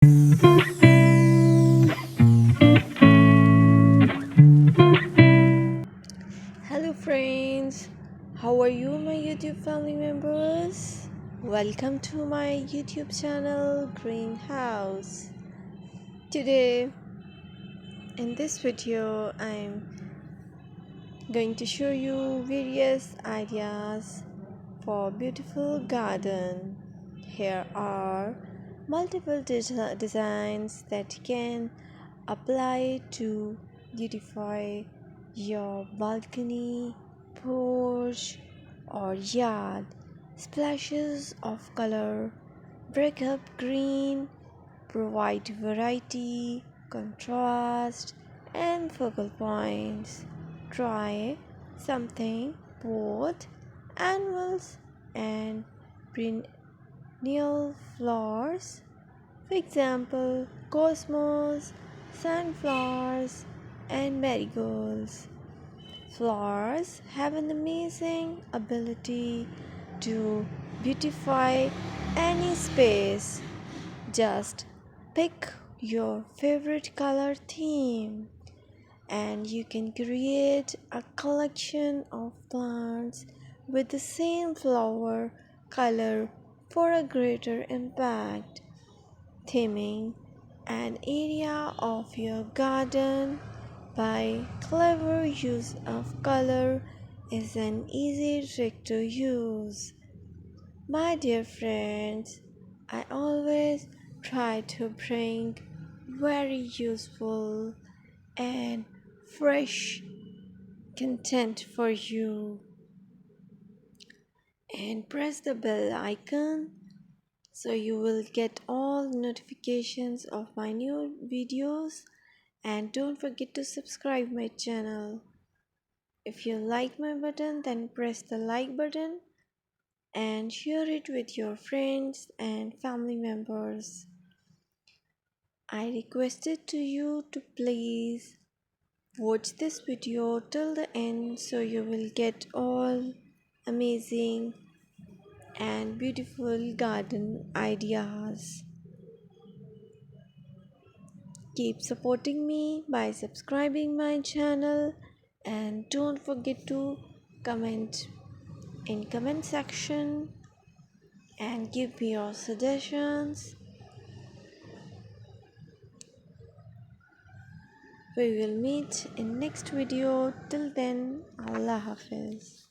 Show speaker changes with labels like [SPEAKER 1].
[SPEAKER 1] Hello, friends. How are you, my YouTube family members? Welcome to my YouTube channel, Greenhouse. Today, in this video, I'm going to show you various ideas for beautiful garden. Here are multiple designs that can apply to beautify your balcony, porch, or yard. Splashes of color break up green, provide variety, contrast, and focal points. Try something both annuals and perennial flowers. For example, cosmos, sunflowers, and marigolds. Flowers have an amazing ability to beautify any space. Just pick your favorite color theme and you can create a collection of plants with the same flower color for a greater impact. Theming an area of your garden by clever use of color is an easy trick to use. My dear friends, I always try to bring very useful and fresh content for you, and press the bell icon so you will get all notifications of my new videos, and don't forget to subscribe my channel. If you like my button, then press the like button and share it with your friends and family members. I requested to you to please watch this video till the end so you will get all amazing and beautiful garden ideas. Keep supporting me by subscribing my channel, and don't forget to comment in comment section and give me your suggestions. We will meet in next video. Till then, Allah Hafiz.